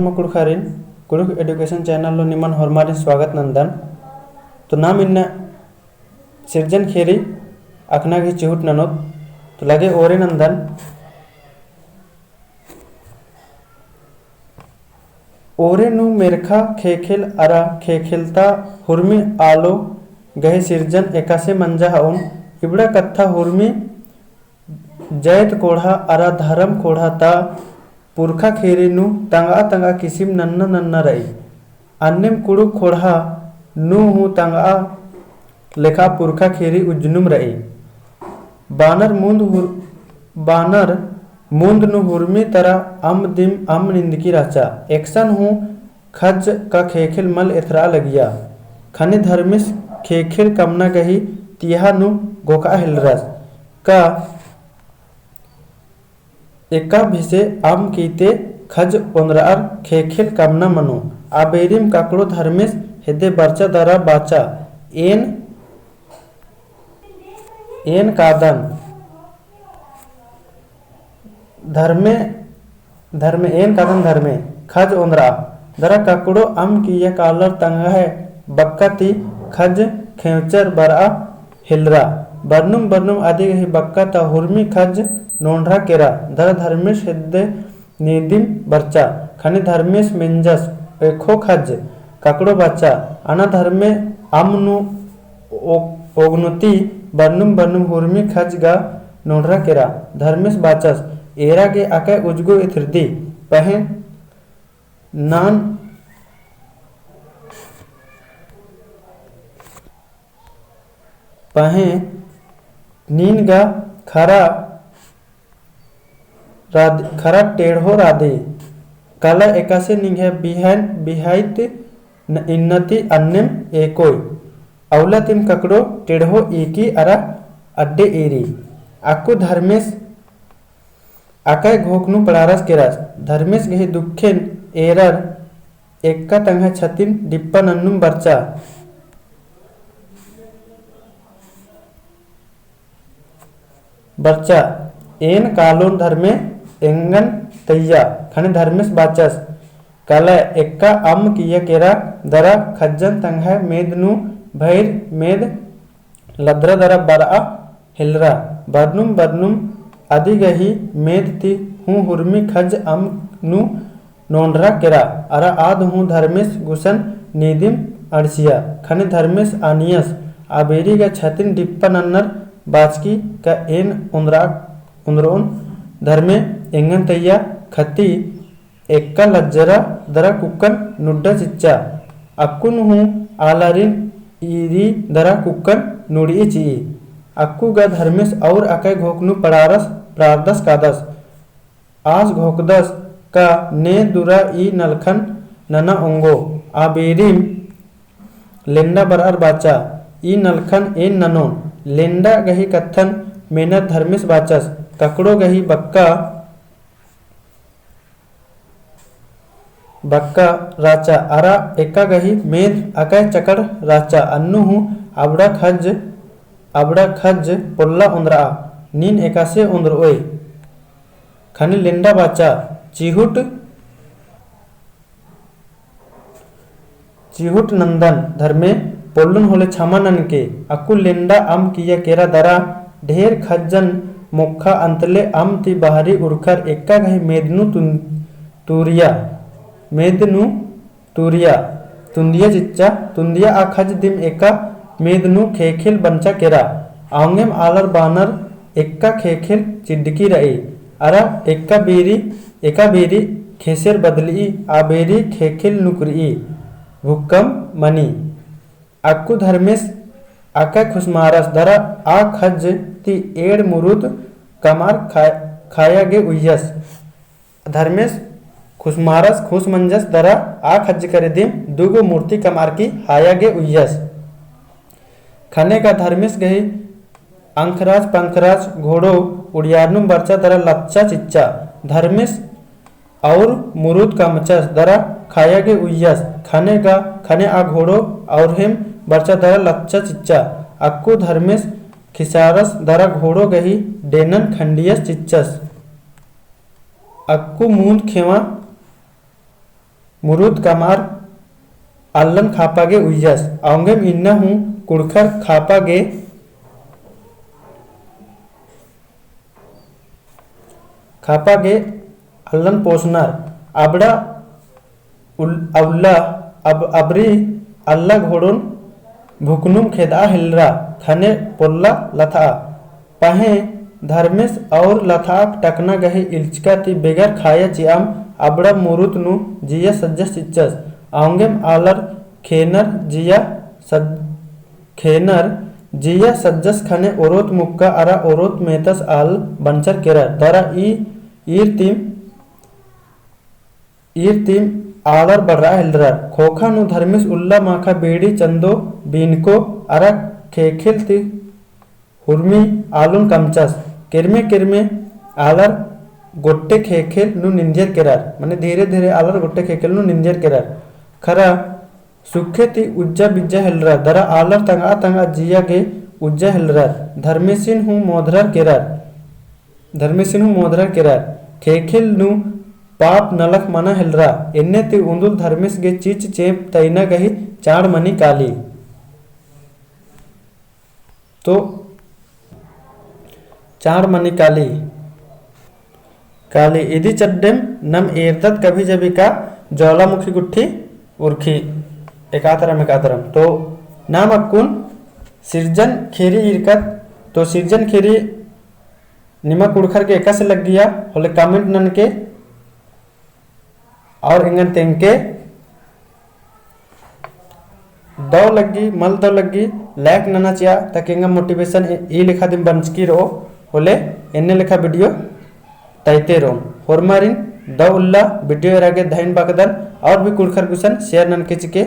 महात्मा कुड़खारिन Kurukh education channel लो निमन हरमारी स्वागत नंदन तो नाम इन्ना सिरजन खेरी अखना की चिहुट ननोत तो लगे ओरे नंदन ओरे नु मेरखा खेखेल अरा खेखेलता हुर्मी आलो गहे सिरजन एकासे मंजा हाउन इबड़ा कत्था हुर्मी जैत कोढ़ा अरा धर्म कोढ़ा ता पुरखा खेरी नु तंगा तंगा किसिम नन्ना नन्ना रही अन्यम कुड़ु खोड़ा नु हूँ तंगा लेखा पुरखा खेरी उज्जुनुम रही बानर मुंद नु हुर्मी तरा अम दिम अम निंदकी राचा एक्सन हूँ खज का खेखेल मल इथरा लगिया खने धर्मिस खेखेल कमना गही तिहा नु गोका हिलरस का एका भिसे आम कीते खज ओंद्रार खेखेल कामना मनो आबेरिम काकड़ो धर्मेश हेदे बर्चा दरा बाचा एन कादन धर्मे एन कादन धर्मे खज ओंद्रा दरा काकड़ो आम किया कालर तंगा है बक्का ती खज खेवचर बरा हिलरा बर्नुम आदि बक्का ता हुर्मी खज नोंढरा केरा धर धर्मेश हेद्दे नीदिम बर्चा खने धर्मेश मेंजस एखो खज काकड़ो बाचा अना धर्मे आमनु ओगनुती बर्नुम हुर्मी खज गा नोंढरा केरा धर्मेश बाचस एरा के आके उजगो इथरदी पहे नान पहे नीन गा खरा टेढ़ो राधे काला एकासे निघे बिहाइत इन्नति अन्यम एकोय अवला तिम ककड़ो टेढ़ो एकी अरा अड्डे एरी आकु धर्मेश आकाय घोकनु पड़ारस केरास धर्मेश गहे दुखेन एरर एक्का तंगा छतिन डिप्पा नन्नुम बर्चा एन कालोन धर्मे एंगन तैया खने धर्मेश बाचस काला एक्का अम किया केरा दरा खज्जन तंगा मेदनु भैर मेद लद्रा दरा बरा हिलरा बर्नुम आदि गही मेद ती हूँ हुर्मी खज अम नु नोंडरा केरा अरा आद हूँ धर्मेश गुसन नीदिम अड़सिया खने धर्मेश आनियस आबेरी का छतिन डिप्पा नन्नर बाचकी का एन उंद्रोन धर्मे एंगन तैया खती एक्का लज्जरा दरा कुक्कन नुड्डा चिच्चा अक्कुन हूँ आलारिन ईरी दरा कुक्कन नुड़ी ची अक्कू गा धर्मेश और अकय घोकनु पड़ारस प्रारदस कादस आज घोकदस का ने दुरा ई नलखन नना ओंगो आबेरिम लेंडा बरार बाचा ई नलखन एन ननोन लेंडा गही कत्थन मेहनत धर्मेश बाचस ककड़ो गही बक्का राचा अरा एका गही मेद अकय चकड़ राचा अन्नु हूँ अबड़ा खज पोल्ला उंद्रा नीन एकासे उंद्रोय खने लेंडा बाचा चिहुट नंदन धर्मे पोल्लन होले छमा ननके अक्कु लेंडा अम किया केरा दरा ढेर खज्जन मुखा अंतले अम ती बाहरी उड़कर एक्का गही मेदनु तुरिया तुंदिया चिच्चा तुंदिया आ खज दिम एका मेदनु खेखेल बंचा केरा आंगेम आलर बानर एक्का खेखेल चिड्डकी रई अरा एक्का बेरी खेसेर बदली आबेरी खेखेल नुकरी भुक्कम मनी अक्कु धर्मेश आका खुशमारस दरा आ खज ती एड़ मुरुद कमार खाया गे उयस धर्मेश खुशमारस खुश मंजस दरा आ खज करे दिम दुगो मूर्ति कमार की हाया गे उयस खने का धर्मेश गही अंखराज पंखराज घोड़ो उड़ियानु बर्चा दरा लच्चा चिच्चा धर्मेश और मुरुद का मचस दरा खाया गे उयस खने आ घोड़ो और हेम बर्चा दरा लच्चा चिच्चा अक्कू धर्मेश खिसारस दरा घोड़ो गही डेनन खंडियस चिच्चस अक्कू मूंद खेवा मुरुद कमार अल्लन खापागे उयस आंगेम इन्ना हूँ कुड़खर खापागे अल्लन पोसनार आबड़ा अवला अबरी अल्ला घोड़न भुकनुम खेदा हिलरा खने पोल्ला लथा पहे धर्मेश और लथा टकना गहे इल्चका ती बेगर खाया चियाम अबड़ा मुरुत नु जिया सज्जस चिच्चस आंगेम आलर खेनर जिया सज्जस खने ओरोत मुक्का अरा ओरोत मेतस आल बंचर केरा दरा ईर तीम आलर बर्रा हिलरा खोखा नु धर्मेश उल्ला माखा बेड़ी चंदो बीनको अरा खेखिल ती हुर्मी आलुन कमचस किरमे आलर गोट्टे खेखेल नु निंजेर केरार माने धीरे धीरे आलर गोट्टे खेखेल नु निंजेर केरार खरा सुखे ती उज्जा बिज्जा हिलरा दरा आलर तंगा जिया गे उज्जा हिलरा धर्मेशिन हूँ मोधरार केरार खेखेल नु पाप नलक मना हिलरा इन्ने ती उंदुल धर्मेश गे चीच चेप तैना गही चाड़ मनी काली तो चाड़ मनी काली इदी चड्डेम नम एरदत कभी जबी का ज्वालामुखी गुट्ठी उर्खी एकातरम तो नाम अक्कुन सिरजन खेरी इरकत तो सिरजन खेरी निमा कुड़खर के एका से लग गया होले कमेंट नन के और इंगन तेंके दो लगी मल दो लगी लाइक नना चिया ताकि इंगा मोटिवेशन ई लिखा दिन बंचकी रो होले इन्ने लिखा वीडियो ताइते रोम होरमारिन द उल्ला वीडियो रागे धाइन बाकदन और भी कुड़खर गुसन शेयर नन के चिके